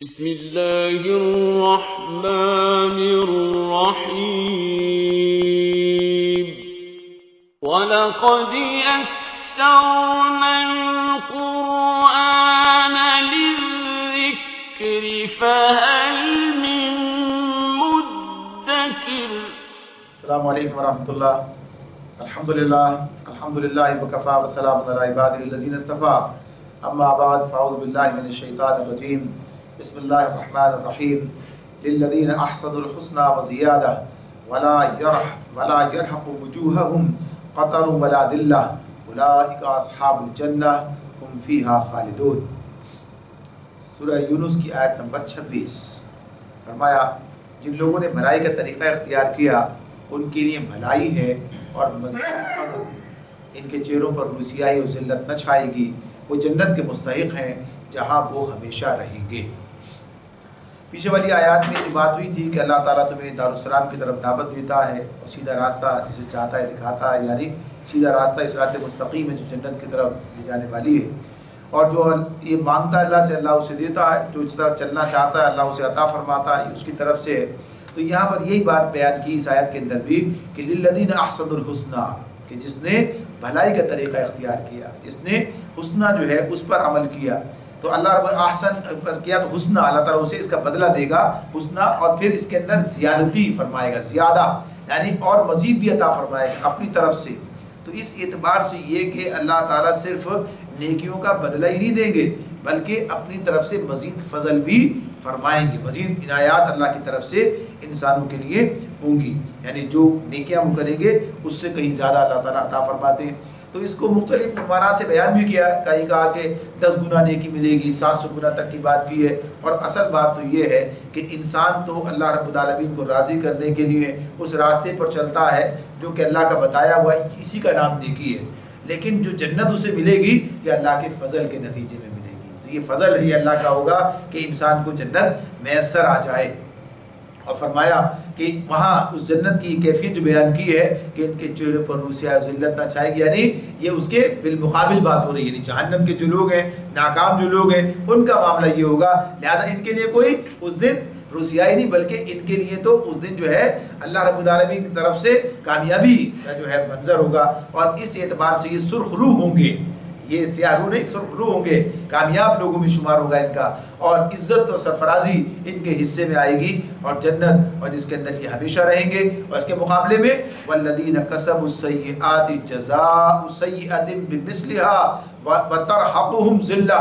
بسم اللہ الرحمن الرحیم وَلَقَدْ يَسَّرْنَا الْقُرْآنَ لِلذِّكْرِ فَهَلْ مِن مُدَّكِرٍ۔ السلام علیکم ورحمۃ اللہ۔ الحمدللہ وکفا وسلام علی عبادہ الذین اصطفیٰ، اما بعد فاعوذ باللہ من الشیطان الرجیم، بسم اللہ الرحمن الرحیم۔ للذین احسنوا الحسنى وزیادہ ولا یرحق وجوہہم قطر ولا ذلہ اولئک اصحاب الجنہ ہم فیہا خالدون۔ سورہ یونس کی آیت نمبر 26۔ فرمایا جن لوگوں نے بھلائی کا طریقہ اختیار کیا ان کے لیے بھلائی ہے اور مزید فضل، ان کے چہروں پر روسیائی اور ذلت نہ چھائے گی، وہ جنت کے مستحق ہیں جہاں وہ ہمیشہ رہیں گے۔ پیچھے والی آیات میں یہ بات ہوئی تھی کہ اللہ تعالیٰ تمہیں دارالسلام کی طرف دعوت دیتا ہے اور سیدھا راستہ جسے چاہتا ہے دکھاتا ہے، یعنی سیدھا راستہ صراط مستقیم ہے جو جنت کی طرف لے جانے والی ہے، اور جو یہ مانگتا ہے اللہ سے اللہ اسے دیتا ہے، جو اس طرح چلنا چاہتا ہے اللہ اسے عطا فرماتا ہے، اس کی طرف سے۔ تو یہاں پر یہی بات بیان کی اس آیت کے اندر بھی کہ للذین احسنوا الحسنى، کہ جس نے بھلائی کا طریقہ اختیار کیا، جس نے حسنہ جو ہے اس پر عمل کیا، تو اللہ رب احسن پر کیا تو حسنہ، اللہ تعالیٰ اسے اس کا بدلہ دے گا حسنہ، اور پھر اس کے اندر زیادتی فرمائے گا، زیادہ یعنی اور مزید بھی عطا فرمائے گا اپنی طرف سے۔ تو اس اعتبار سے یہ کہ اللہ تعالیٰ صرف نیکیوں کا بدلہ ہی نہیں دیں گے بلکہ اپنی طرف سے مزید فضل بھی فرمائیں گے، مزید عنایات اللہ کی طرف سے انسانوں کے لیے ہوں گی، یعنی جو نیکیاں وہ کریں گے اس سے کہیں زیادہ اللہ تعالیٰ عطا فرماتے ہیں۔ تو اس کو مختلف عنوانات سے بیان بھی کیا، کہیں کہا کہ 10 گنا نیکی ملے گی، 700 گنا تک کی بات کی ہے، اور اصل بات تو یہ ہے کہ انسان تو اللہ رب العالمین کو راضی کرنے کے لیے اس راستے پر چلتا ہے جو کہ اللہ کا بتایا ہوا ہے، اسی کا نام نیکی ہے، لیکن جو جنت اسے ملے گی یہ اللہ کے فضل کے نتیجے میں ملے گی۔ تو یہ فضل ہی اللہ کا ہوگا کہ انسان کو جنت میسر آ جائے، اور فرمایا کہ وہاں اس جنت کی کیفیت جو بیان کی ہے کہ ان کے چہرے پر روسیائی ذلت نہ چھائے گی، یعنی یہ اس کے بالمقابل بات ہو رہی ہے، یعنی جہنم کے جو لوگ ہیں، ناکام جو لوگ ہیں، ان کا معاملہ یہ ہوگا، لہذا ان کے لیے کوئی اس دن روسیائی نہیں بلکہ ان کے لیے تو اس دن جو ہے اللہ رب العالمین کی طرف سے کامیابی کا جو ہے منظر ہوگا، اور اس اعتبار سے یہ سرخ روح ہوں گے، یہ سیاہ روح نہیں سرخ روح ہوں گے، کامیاب لوگوں میں شمار ہوگا ان کا، اور عزت اور سرفرازی ان کے حصے میں آئے گی، اور جنت اور جس کے اندر یہ ہمیشہ رہیں گے۔ اور اس کے مقابلے میں والذین کسبوا السیئات جزاء سیئۃ بمثلها وترحقهم ذلہ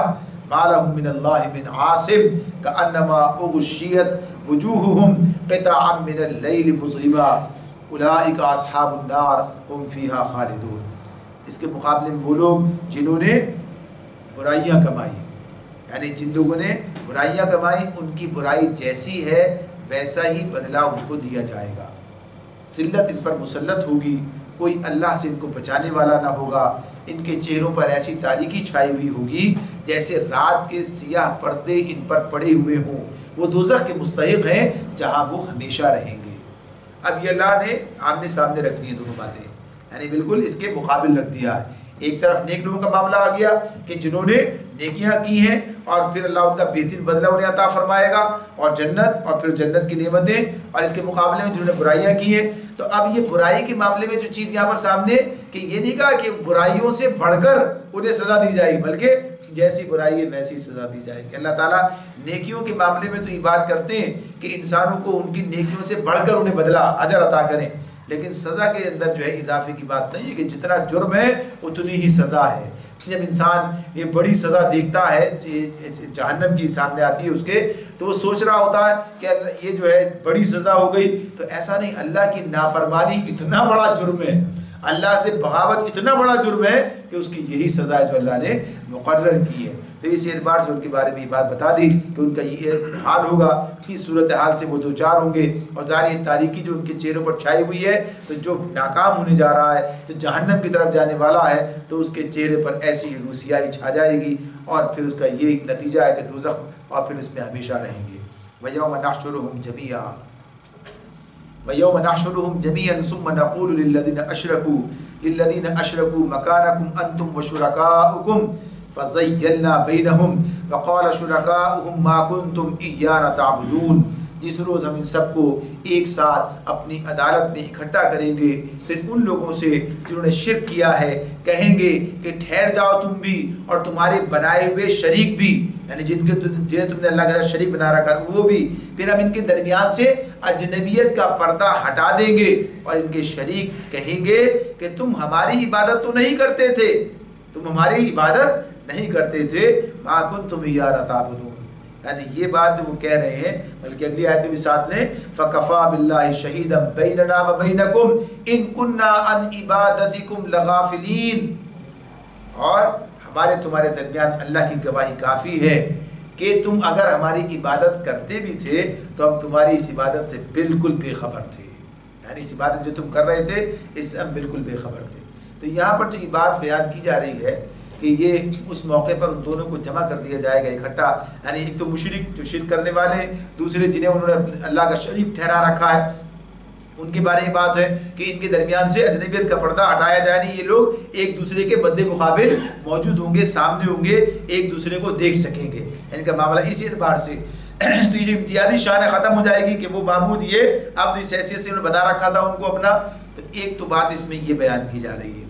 ما لهم من اللہ من عاصم کأنما اغشیت وجوہهم قطعا من اللیل مظلما اولئک اصحاب النار هم فیہا خالدون۔ اس کے مقابلے میں وہ لوگ جنہوں نے برائیاں کمائی، یعنی جن لوگوں نے برائیاں کمائی ان کی برائی جیسی ہے ویسا ہی بدلہ ان کو دیا جائے گا، ذلت ان پر مسلط ہوگی، کوئی اللہ سے ان کو بچانے والا نہ ہوگا، ان کے چہروں پر ایسی تاریکی چھائی ہوئی ہوگی جیسے رات کے سیاہ پردے ان پر پڑے ہوئے ہوں، وہ دوزخ کے مستحق ہیں جہاں وہ ہمیشہ رہیں گے۔ اب یہ اللہ نے آمنے سامنے رکھ دی دونوں باتیں، یعنی بالکل اس کے مقابل رکھ دیا ہے۔ ایک طرف نیک لوگوں کا معاملہ آ گیا کہ جنہوں نے نیکیاں کی ہیں اور پھر اللہ ان کا بہترین بدلہ انہیں عطا فرمائے گا، اور جنت اور پھر جنت کی نعمتیں، اور اس کے مقابلے میں جنہوں نے برائیاں کی ہیں۔ تو اب یہ برائی کے معاملے میں جو چیز یہاں پر سامنے کہ یہ نہیں کہا کہ برائیوں سے بڑھ کر انہیں سزا دی جائے گی بلکہ جیسی برائی ہے ویسی سزا دی جائے گی۔ اللہ تعالیٰ نیکیوں کے معاملے میں تو یہ بات کرتے ہیں کہ انسانوں کو ان کی نیکیوں سے بڑھ کر انہیں بدلہ اجر عطا کریں، لیکن سزا کے اندر جو ہے اضافے کی بات نہیں ہے کہ جتنا جرم ہے اتنی ہی سزا ہے۔ جب انسان یہ بڑی سزا دیکھتا ہے جہنم کی سامنے آتی ہے اس کے، تو وہ سوچ رہا ہوتا ہے کہ یہ جو ہے بڑی سزا ہو گئی، تو ایسا نہیں، اللہ کی نافرمانی اتنا بڑا جرم ہے، اللہ سے بغاوت اتنا بڑا جرم ہے کہ اس کی یہی سزا ہے جو اللہ نے مقرر کی ہے۔ تو اس اعتبار سے ان کے بارے میں یہ بات بتا دی کہ ان کا یہ حال ہوگا، اس صورتحال سے وہ دوچار ہوں گے، اور ظاہر تاریکی جو ان کے چہروں پر چھائی ہوئی ہے، تو جو ناکام ہونے جا رہا ہے، جو جہنم کی طرف جانے والا ہے، تو اس کے چہرے پر ایسی روسیائی چھا جائے گی، اور پھر اس کا یہ نتیجہ ہے کہ دوزخ، اور پھر اس میں ہمیشہ رہیں گے۔ وَيَوْمَ نَحْشُرُهُمْ جَمِيعًا ثُمَّ نَقُولُ لِلَّذِينَ أَشْرَكُوا مَكَانَكُمْ أَنْتُمْ وَشُرَكَاؤُكُمْ فَزَيَّلْنَا بَيْنَهُمْ وقال شرکاؤہم ما کنتم ایانا تعبدون، جس روز ہم ان سب کو ایک ساتھ اپنی عدالت میں اکٹھا کریں گے، پھر ان لوگوں سے جنہوں نے شرک کیا ہے کہیں گے کہ ٹھہر جاؤ تم بھی اور تمہارے بنائے ہوئے شریک بھی، یعنی جنہیں تم نے اللہ کا شریک بنا رکھا وہ بھی، پھر ہم ان کے درمیان سے اجنبیت کا پردہ ہٹا دیں گے اور ان کے شریک کہیں گے کہ تم ہماری عبادت تو نہیں کرتے تھے، تم ہماری عبادت نہیں کرتے تھے، ما کنتم ایانا تعبدون، یعنی یہ بات جو وہ کہہ رہے ہیں، بلکہ اگلی آیت بھی ساتھ نے فَكَفَى بِاللَّهِ شَهِيدًا بَيْنَنَا وَبَيْنَكُمْ إِن كُنَّا عَنْ عِبَادَتِكُمْ لَغَافِلِينَ، اور ہمارے تمہارے درمیان اللہ کی گواہی کافی ہے کہ تم اگر ہماری عبادت کرتے بھی تھے تو ہم تمہاری اس عبادت سے بالکل بے خبر تھے، یعنی اس عبادت جو تم کر رہے تھے اس سے ہم بالکل بے خبر تھے۔ تو یہاں پر جو یہ بات بیان کی جا رہی ہے کہ یہ اس موقع پر ان دونوں کو جمع کر دیا جائے گا اکٹھا، یعنی ایک تو مشرک جو شرک کرنے والے، دوسرے جنہیں انہوں نے اللہ کا شریک ٹھہرا رکھا ہے، ان کے بارے میں بات ہے کہ ان کے درمیان سے اجنبیت کا پردہ ہٹایا جائے، نہیں یہ لوگ ایک دوسرے کے مد مقابل موجود ہوں گے، سامنے ہوں گے، ایک دوسرے کو دیکھ سکیں گے، ان کا معاملہ اسی اعتبار سے تو یہ جو امتیازی شان ختم ہو جائے گی کہ وہ معبود یہ اب اس حیثیت سے انہوں نے بنا رکھا تھا ان کو اپنا، تو ایک تو بات اس میں یہ بیان کی جا رہی ہے۔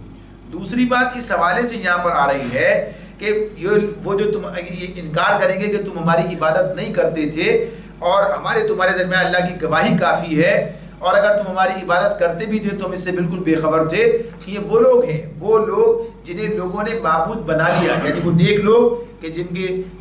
دوسری بات اس حوالے سے یہاں پر آ رہی ہے کہ وہ جو تم یہ انکار کریں گے کہ تم ہماری عبادت نہیں کرتے تھے اور تمہارے درمیان اللہ کی گواہی کافی ہے، اور اگر تم ہماری عبادت کرتے بھی تھے تو ہم اس سے بالکل بے خبر تھے، کہ یہ وہ لوگ ہیں، وہ لوگ جنہیں لوگوں نے معبود بنا لیا، یعنی وہ نیک لوگ کہ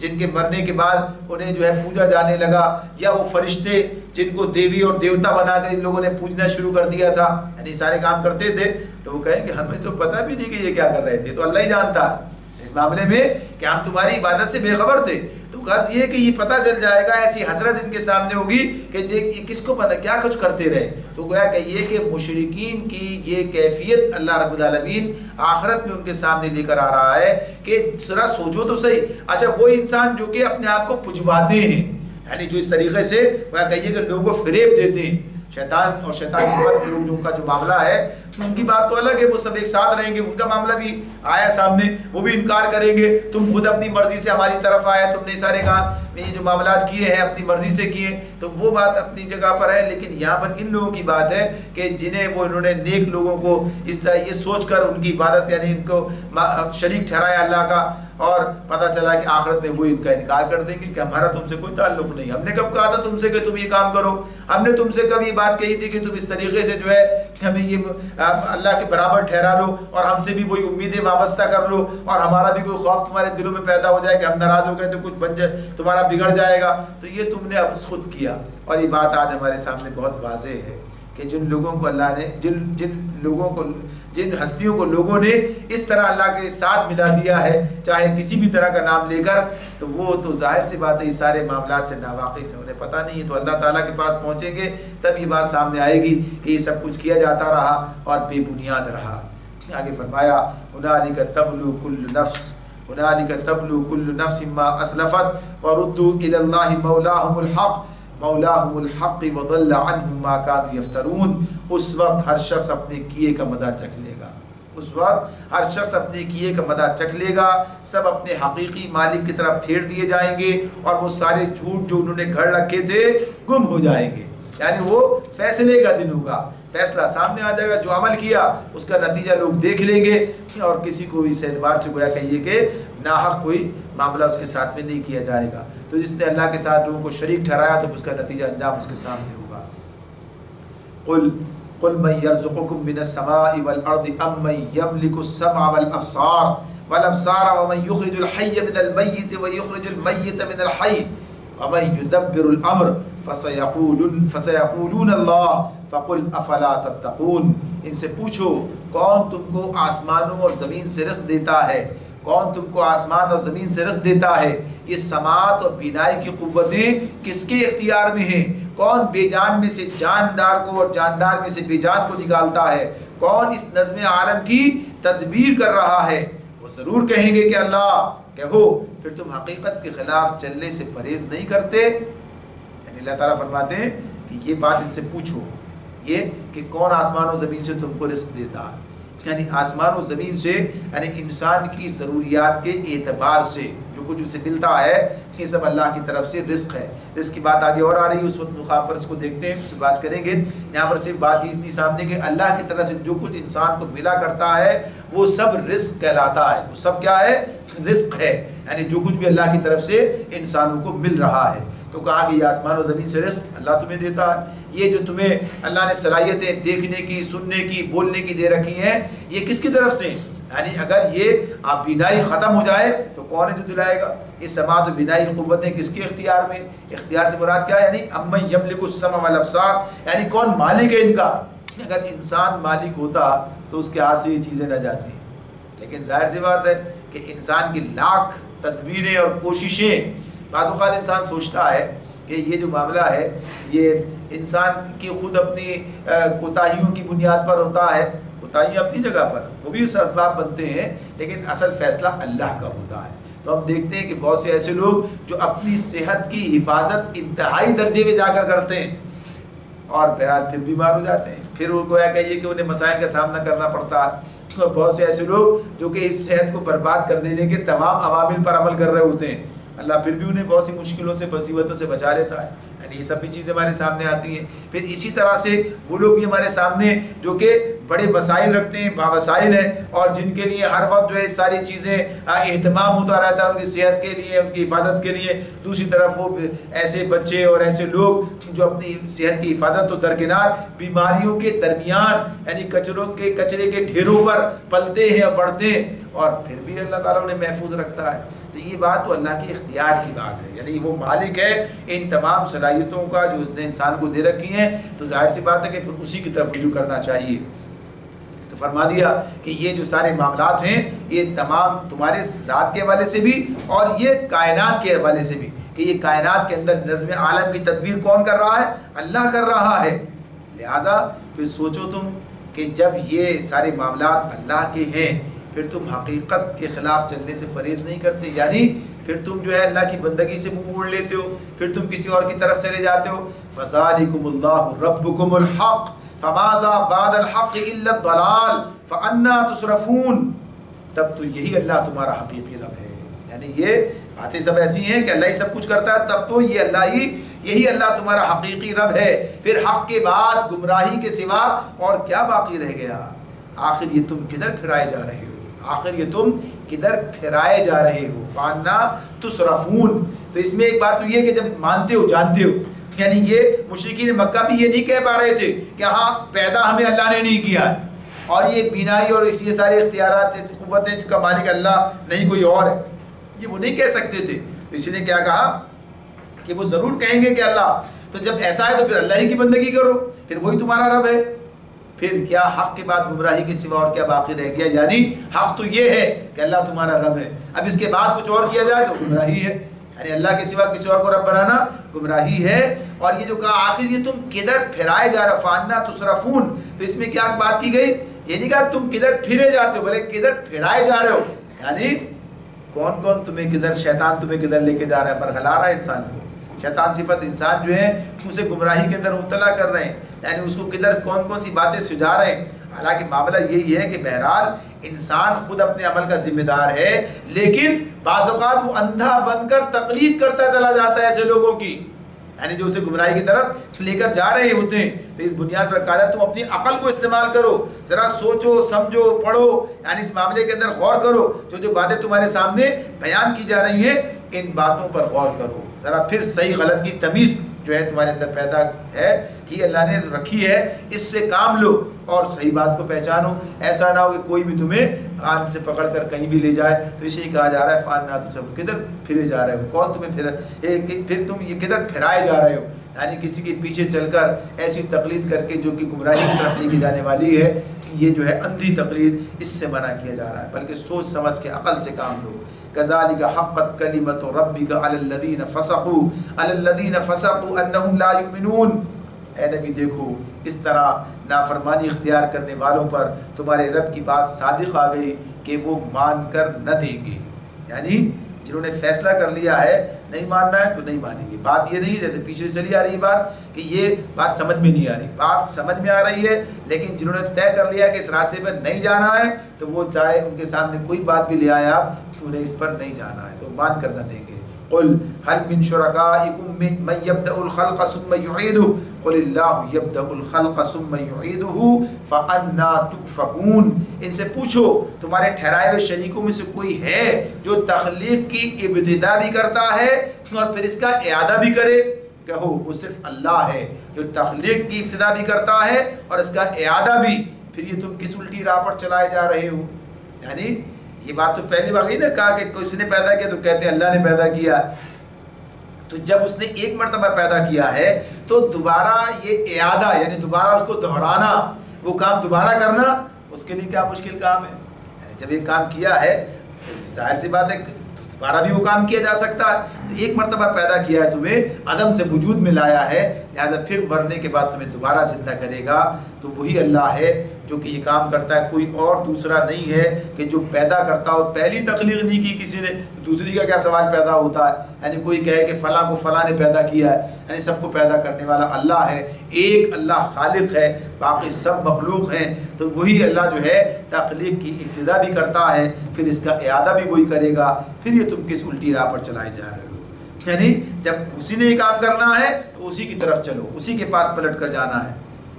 جن کے مرنے کے بعد انہیں جو ہے پوجا جانے لگا، یا وہ فرشتے جن کو دیوی اور دیوتا بنا کر ان لوگوں نے پوجنا شروع کر دیا تھا، یعنی سارے کام کرتے تھے، تو وہ کہیں کہ ہمیں تو پتہ بھی نہیں کہ یہ کیا کر رہے تھے، تو اللہ ہی جانتا اس معاملے میں کہ ہم تمہاری عبادت سے بے خبر تھے۔ تو غرض یہ کہ یہ پتہ چل جائے گا، ایسی حسرت ان کے سامنے ہوگی کہ یہ کس کو پتہ کیا کچھ کرتے رہے۔ تو گویا کہ یہ کہ مشرکین کی یہ کیفیت اللہ رب العالمین آخرت میں ان کے سامنے لے کر آ رہا ہے کہ ذرا سوچو تو صحیح، اچھا وہ انسان جو کہ اپنے آپ کو پجواتے ہیں، یعنی جو اس طریقے سے وہ کہیے کہ لوگوں کو فریب دیتے ہیں، شیطان اور شیطان صفت لوگ کا جو معاملہ ہے ان کی بات تو الگ ہے، وہ سب ایک ساتھ رہیں گے، ان کا معاملہ بھی آیا سامنے، وہ بھی انکار کریں گے، تم خود اپنی مرضی سے ہماری طرف آئے، تم نے سارے کام یہ جو معاملات کیے ہیں اپنی مرضی سے کیے، تو وہ بات اپنی جگہ پر ہے۔ لیکن یہاں پر ان لوگوں کی بات ہے کہ جنہیں انہوں نے نیک لوگوں کو اس طرح یہ سوچ کر ان کی عبادت یعنی ان کو شریک ٹھہرایا اللہ کا، اور پتہ چلا کہ آخرت میں وہ ان کا انکار کر دیں گے کہ ہمارا تم سے کوئی تعلق نہیں، ہم نے کب کہا تھا تم سے کہ تم یہ کام کرو، ہم نے تم سے کب یہ بات کہی تھی کہ تم اس طریقے سے جو ہے کہ ہمیں یہ اللہ کے برابر ٹھہرا لو اور ہم سے بھی وہی امیدیں وابستہ کر لو، اور ہمارا بھی کوئی خوف تمہارے دلوں میں پیدا ہو جائے کہ ہم ناراض ہو گئے تو کچھ بن جائے، تمہارا بگڑ جائے گا، تو یہ تم نے اب خود کیا۔ اور یہ بات آج ہمارے سامنے بہت واضح ہے کہ جن لوگوں کو اللہ نے جن ہستیوں کو لوگوں نے اس طرح اللہ کے ساتھ ملا دیا ہے، چاہے کسی بھی طرح کا نام لے کر، تو وہ تو ظاہر سی بات ہے اس سارے معاملات سے ناواقف ہیں، انہیں پتہ نہیں ہے، تو اللہ تعالیٰ کے پاس پہنچیں گے تب یہ بات سامنے آئے گی کہ یہ سب کچھ کیا جاتا رہا اور بے بنیاد رہا۔ آگے فرمایا هنالک تبلو کل نفس ما اسلفت وردوا الی اللہ مولاہم الحق وضل عنہم ما كانوا یفترون۔ اس وقت ہر شخص اپنے کیے کا مزہ چکھ لے گا، اس وقت ہر شخص اپنے کیے کا مزہ چکھ لے گا، سب اپنے حقیقی مالک کی طرف پھیر دیے جائیں گے، اور وہ سارے جھوٹ جو انہوں نے گھڑ رکھے تھے گم ہو جائیں گے، یعنی وہ فیصلے کا دن ہوگا، فیصلہ سامنے آ جائے گا، جو عمل کیا اس کا نتیجہ لوگ دیکھ لیں گے، اور کسی کو اس اعتبار سے گویا کہیے کہ ناحق کوئی معاملہ اس کے ساتھ میں نہیں کیا جائے گا۔ تو جس نے اللہ کے ساتھ لوگوں کو شریک ٹھہرایا تو اس کا نتیجہ انجام اس کے سامنے ہوگا۔ قل من يرزقكم من السماء والارض ام من يملك السمع والابصار ومن يخرج الحي من الميت ويخرج الميت من الحي ومن يدبر الامر فسيقولون الله فقل افلا تتقون۔ ان سے پوچھو کون تم کو آسمانوں اور زمین سے رزق دیتا ہے، کون تم کو آسمان اور زمین سے رزق دیتا ہے، یہ سماعت اور بینائی کی قوتیں کس کے اختیار میں ہیں، کون بے جان میں سے جاندار کو اور جاندار میں سے بے جان کو نکالتا ہے، کون اس نظم عالم کی تدبیر کر رہا ہے۔ وہ ضرور کہیں گے کہ اللہ، کہو پھر تم حقیقت کے خلاف چلنے سے پرہیز نہیں کرتے۔ یعنی اللہ تعالیٰ فرماتے ہیں کہ یہ بات ان سے پوچھو، یہ کہ کون آسمان و زمین سے تم کو رزق دیتا ہے، یعنی آسمان و زمین سے یعنی انسان کی ضروریات کے اعتبار سے جو کچھ اسے ملتا ہے یہ سب اللہ کی طرف سے رزق ہے. رزق کی بات آگے اور آ رہی ہے، اس وقت مقام پر اس کو دیکھتے ہیں، اس سے بات کریں گے. یہاں پر صرف بات ہی اتنی سامنے کہ اللہ کی طرف سے جو کچھ انسان کو ملا کرتا ہے وہ سب رزق کہلاتا ہے. وہ سب کیا ہے؟ رزق ہے. یعنی جو کچھ بھی اللہ کی طرف سے انسانوں کو مل رہا ہے. تو کہا کہ یہ آسمان و زمین سے رزق اللہ تمہیں دیتا ہے. یہ جو تمہیں اللہ نے صلاحیتیں دیکھنے کی، سننے کی، بولنے کی دے رکھی ہیں، یہ کس کی طرف سے؟ یعنی اگر یہ آپ بینائی ختم ہو جائے تو کون ہے جو دلائے گا؟ یہ سماعت و بینائی قوتیں کس کے اختیار میں؟ اختیار سے مراد کیا ہے؟ یعنی امن یملک السمع والابصار، یعنی کون مالک ہے ان کا؟ اگر انسان مالک ہوتا تو اس کے ہاتھ سے یہ چیزیں نہ جاتی. لیکن ظاہر سی بات ہے کہ انسان کی لاکھ تدبیریں اور کوششیں، بعض اوقات انسان سوچتا ہے کہ یہ جو معاملہ ہے یہ انسان کی خود اپنی کوتاہیوں کی بنیاد پر ہوتا ہے. کوتاہیاں اپنی جگہ پر وہ بھی اس اسباب بنتے ہیں، لیکن اصل فیصلہ اللہ کا ہوتا ہے. تو ہم دیکھتے ہیں کہ بہت سے ایسے لوگ جو اپنی صحت کی حفاظت انتہائی درجے میں جا کر کرتے ہیں اور بہرحال پھر بیمار ہو جاتے ہیں، پھر ان کو کہیے کہ انہیں مسائل کا سامنا کرنا پڑتا ہے. اور بہت سے ایسے لوگ جو کہ اس صحت کو برباد کر دینے کے تمام عوامل پر عمل کر رہے ہوتے ہیں، اللہ پھر بھی انہیں بہت سی مشکلوں سے، مصیبتوں سے بچا لیتا ہے. یعنی یہ سب بھی چیزیں ہمارے سامنے آتی ہیں. پھر اسی طرح سے وہ لوگ بھی ہمارے سامنے جو کہ بڑے وسائل رکھتے ہیں، باوسائل ہیں، اور جن کے لیے ہر وقت جو ہے ساری چیزیں اہتمام ہوتا رہتا ہے ان کی صحت کے لیے، ان کی حفاظت کے لیے. دوسری طرف وہ ایسے بچے اور ایسے لوگ جو اپنی صحت کی حفاظت تو درکنار بیماریوں کے درمیان یعنی کچرے کے ڈھیروں پر پلتے ہیں اور بڑھتے ہیں، اور پھر بھی اللہ تعالیٰ انہیں محفوظ رکھتا ہے. تو یہ بات تو اللہ کے اختیار کی بات ہے. یعنی وہ مالک ہے ان تمام صلاحیتوں کا جو اس نے انسان کو دے رکھی ہیں. تو ظاہر سی بات ہے کہ پھر اسی کی طرف رجوع کرنا چاہیے. تو فرما دیا کہ یہ جو سارے معاملات ہیں یہ تمام تمہارے ذات کے حوالے سے بھی اور یہ کائنات کے حوالے سے بھی، کہ یہ کائنات کے اندر نظم عالم کی تدبیر کون کر رہا ہے؟ اللہ کر رہا ہے. لہٰذا پھر سوچو تم کہ جب یہ سارے معاملات اللہ کے ہیں پھر تم حقیقت کے خلاف چلنے سے پرہیز نہیں کرتے. یعنی پھر تم جو ہے اللہ کی بندگی سے منہ موڑ لیتے ہو، پھر تم کسی اور کی طرف چلے جاتے ہو. فَذَلِكُمُ اللَّهُ رَبُّكُمُ الْحَقُّ فَمَاذَا بَعْدَ الْحَقِّ إِلَّا الضَّلَالُ فَأَنَّىٰ تُصْرَفُونَ. تب تو یہی اللہ تمہارا حقیقی رب ہے. یعنی یہ باتیں سب ایسی ہیں کہ اللہ ہی سب کچھ کرتا ہے، تب تو یہ اللہ یہی اللہ تمہارا حقیقی رب ہے. پھر حق کے بعد گمراہی کے سوا اور کیا باقی رہ گیا؟ آخر یہ تم کدھر پھرائے جا رہے ہو؟ آخر یہ تم کدھر پھرائے جا رہے ہو؟ فَأَنَّىٰ تُصْرَفُونَ. تو اس میں ایک بات تو یہ کہ جب مانتے ہو، جانتے ہو، یعنی یہ مشرکین مکہ بھی یہ نہیں کہہ پا رہے تھے کہ ہاں پیدا ہمیں اللہ نے نہیں کیا ہے اور یہ بینائی اور یہ سارے اختیارات قوتیں کا مالک اللہ نہیں کوئی اور ہے، یہ وہ نہیں کہہ سکتے تھے. تو اسی نے کیا کہا کہ وہ ضرور کہیں گے کہ اللہ. تو جب ایسا ہے تو پھر اللہ ہی کی بندگی کرو، پھر وہی تمہارا رب ہے. پھر کیا حق کے بعد گمراہی کے سوا اور کیا باقی رہ گیا؟ یعنی حق تو یہ ہے کہ اللہ تمہارا رب ہے، اب اس کے بعد کچھ اور کیا جائے تو گمراہی ہے. یعنی اللہ کے سوا کسی اور کو رب بنانا گمراہی ہے. اور یہ جو کہا آخر یہ تم کدھر پھرائے جا رہے، فَأَنَّىٰ تُصْرَفُونَ. تو اس میں کیا بات کی گئی؟ یہ نہیں کہا تم کدھر پھرے جاتے ہو، بلے کدھر پھرائے جا رہے ہو. یعنی کون تمہیں کدھر، شیطان تمہیں کدھر لے کے جا رہا ہے، برگلا رہا ہے انسان کو. شیطان صفت انسان جو ہے اسے گمراہی کے اندر مبتلا کر رہے ہیں، یعنی اس کو کدھر کون سی باتیں سجا رہے ہیں. حالانکہ معاملہ یہی ہے کہ بہرحال انسان خود اپنے عمل کا ذمہ دار ہے، لیکن بعض اوقات وہ اندھا بن کر تقلید کرتا چلا جاتا ہے ایسے لوگوں کی، یعنی جو اسے گمراہی کی طرف لے کر جا رہے ہوتے ہیں. تو اس بنیاد پر کہا تم اپنی عقل کو استعمال کرو، ذرا سوچو سمجھو پڑھو، یعنی اس معاملے کے اندر غور کرو. جو باتیں تمہارے سامنے بیان کی جا رہی ہیں ان باتوں پر غور کرو، ذرا پھر صحیح غلط کی تمیز جو ہے تمہارے اندر پیدا ہے کہ اللہ نے رکھی ہے، اس سے کام لو اور صحیح بات کو پہچانو. ایسا نہ ہو کہ کوئی بھی تمہیں آن سے پکڑ کر کہیں بھی لے جائے. تو اسے کہا جا رہا ہے فَأَنَّىٰ تُصْرَفُونَ. کدھر پھرے جا رہے ہو؟ کون تمہیں پھر تم یہ کدھر پھرائے جا رہے ہو؟ یعنی کسی کے پیچھے چل کر ایسی تقلید کر کے جو کہ گمراہی کی طرف لے کی جانے والی ہے، یہ جو ہے اندھی تقلید، اس سے منع کیا جا رہا ہے. بلکہ سوچ سمجھ کے عقل سے کام لو. كذلك حقت كلمة ربك على الذين فسقوا أنهم لا يؤمنون. اے نبی دیکھو اس طرح نافرمانی اختیار کرنے والوں پر تمہارے رب کی بات صادق آ گئی کہ وہ مان کر نہ دیں گے. یعنی جنہوں نے فیصلہ کر لیا ہے نہیں ماننا ہے تو نہیں مانیں گے. بات یہ نہیں جیسے پیچھے چلی آ رہی بات کہ یہ بات سمجھ میں نہیں آ رہی، بات سمجھ میں آ رہی ہے، لیکن جنہوں نے طے کر لیا کہ اس راستے پر نہیں جانا ہے تو وہ چاہے ان کے سامنے کوئی بات بھی لے آئے آپ انہیں اس پر نہیں جانا ہے، تو مان کر نہ دیں گے۔ قل هل من شركائكم من يبدأ الخلق ثم يعيده قل الله يبدأ الخلق ثم يعيده فأنا تؤفكون۔ ان سے پوچھو تمہارے ٹھہرائے ہوئے شریکوں میں سے کوئی ہے جو تخلیق کی ابتدا بھی کرتا ہے اور پھر اس کا اعادہ بھی کرے؟ کہو وہ صرف اللہ ہے جو تخلیق کی ابتدا بھی کرتا ہے اور اس کا اعادہ بھی۔ پھر یہ تم کس الٹی راہ پر چلائے جا رہے ہو؟ یعنی یہ بات تو پہلی بار ہی نا کہا کہ کس نے پیدا کیا، تو کہتے ہیں اللہ نے پیدا کیا۔ تو جب اس نے ایک مرتبہ پیدا کیا ہے تو دوبارہ یہ اعادہ یعنی دوبارہ اس کو دہرانا، وہ کام دوبارہ کرنا اس کے لیے کیا مشکل کام ہے؟ یعنی جب یہ کام کیا ہے ظاہر سی بات ہے دوبارہ بھی وہ کام کیا جا سکتا ہے۔ ایک مرتبہ پیدا کیا ہے، تمہیں عدم سے وجود میں لایا ہے، لہذا پھر مرنے کے بعد تمہیں دوبارہ زندہ کرے گا۔ تو وہی اللہ ہے جو کہ یہ کام کرتا ہے، کوئی اور دوسرا نہیں ہے کہ جو پیدا کرتا ہو۔ پہلی تخلیق نہیں کی کسی نے، دوسری کا کیا سوال پیدا ہوتا ہے؟ یعنی کوئی کہے کہ فلاں کو فلاں نے پیدا کیا ہے، یعنی سب کو پیدا کرنے والا اللہ ہے، ایک اللہ خالق ہے، باقی سب مخلوق ہیں۔ تو وہی اللہ جو ہے تخلیق کی ابتدا بھی کرتا ہے، پھر اس کا اعادہ بھی وہی کرے گا۔ پھر یہ تم کس الٹی راہ پر چلائے جا رہے ہو؟ یعنی جب اسی نے یہ کام کرنا ہے تو اسی کی طرف چلو، اسی کے پاس پلٹ کر جانا ہے۔